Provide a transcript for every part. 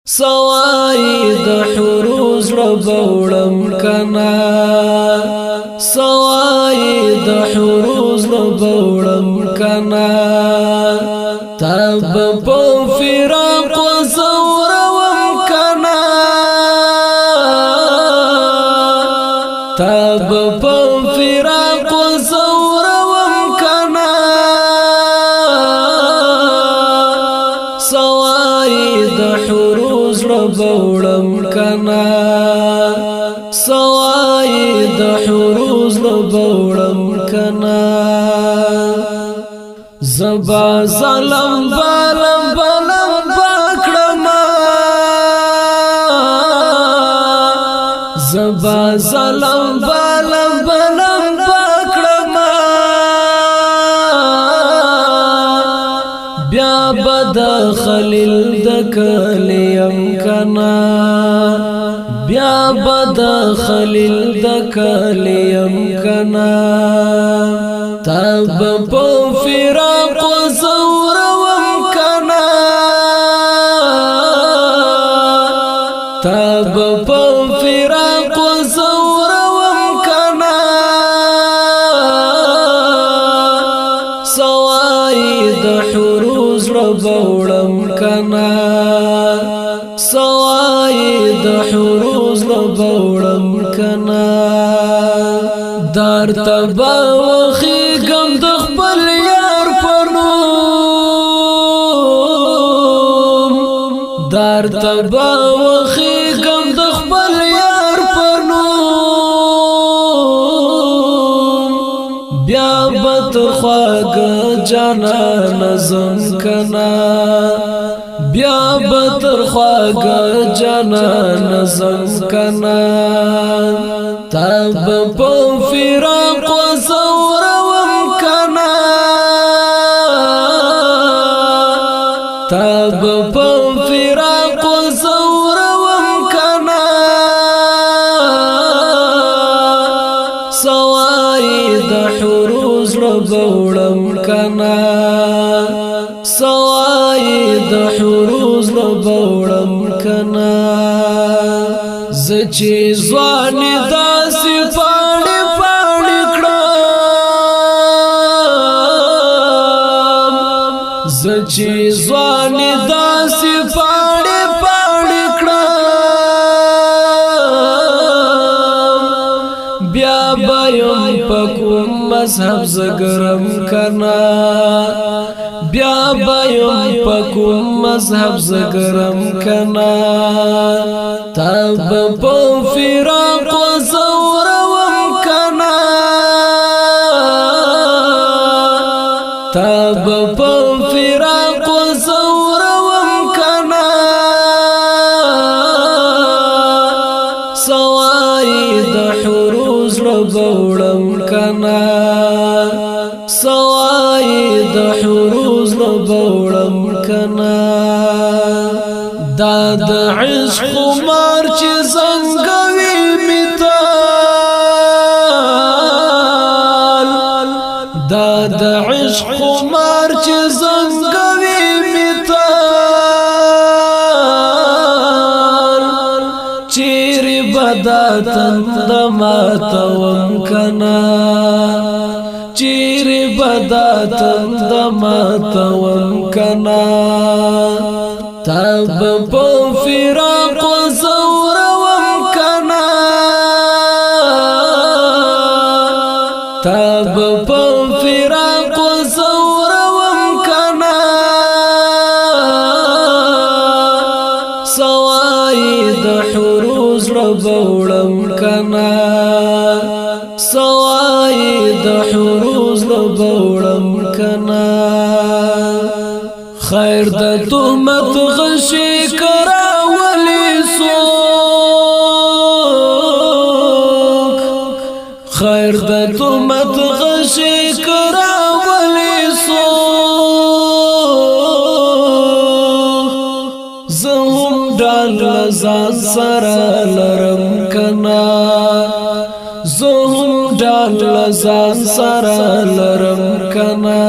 سوای د حروز لبوړم کنا سوای د حروز لبوړم کنا تب په فراق زورم کنا تب په فراق زورم کنا سوای د حروز لبوړم کنا سوای د حروز لبوړم کنا زبا ظلم بالم بالم پکړم زبا ظلم بالم بالم پکړم بیا بد خلیل د کلیم کنا بیا بد خلیل د کلیم کنا تب په فراق زورم کنا تب په فراق زورم کنا سوای د حروز لبوړم کنا سوای د حروز لبوړم کنا در تبا وخی غم د خپل یار پنوم در تبا وخی غم د خپل یار پنوم بیا بت خواګ جانا نظم کنا بیا بتر خواګ جانا نظم کنا تب په فراق زورم کنا تب په فراق زورم کنا سوای د حروز لبوړم کنا سوای د حروز لبوړم کنا زچې ځوان داسې پاڼې پاڼې کړم زچې ځوان داسې پاڼې پاڼې کړم بیا بیم پکوم مذهب زګرم کنا بیا بیم پکوم مذهب زګرم کنا تب په فراق زورم کنا تب په فراق زورم کنا سوای د حروز لبوړم کنا سوای د حروز لبوړم کنا دا د عشق خمار چې زنګوي مثال دا د عشق خمار چې زنګوي مثال چیرې بداتن د ماتوم کنا چیرې بداتن د ماتوم کنا تب په فراق زورم کنا تب په فراق زورم کنا سوای د حروز لبوړم کنا سوای د حروز لبوړم کنا خیر د تهمت غشي کراولی سوک خیر د تهمت غشي کراولی سوک زهم ډال ځان سره لرم کنا زهم ډال ځان سره لرم کنا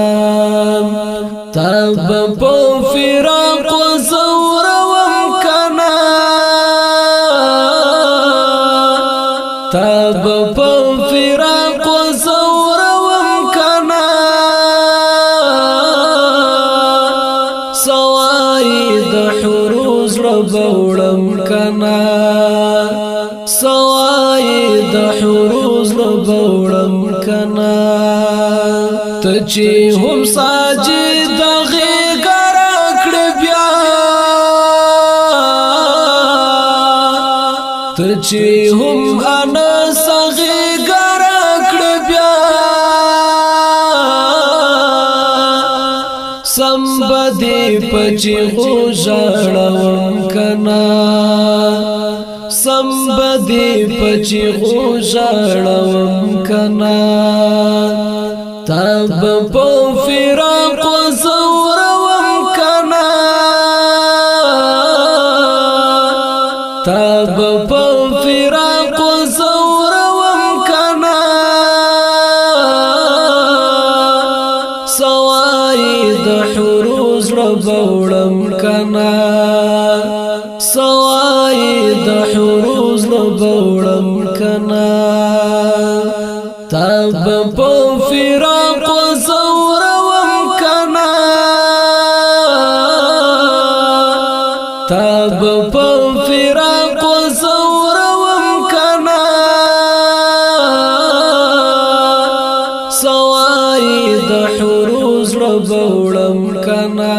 تب په فراق زورم کنا چې هم انا سغي ګرا کړ بیا سمبدي پچی غو ژړم کنا سمبدي پچی غو ژړم کنا تب په فراق زورم کنا تب په فراق زورم کنا سوای د حروز ربوړم کنا سوای د حروز ربوړم کنا تب په فراق زورم کنا تب په فراق زورم کنا سوای د حروز ربوړم کنا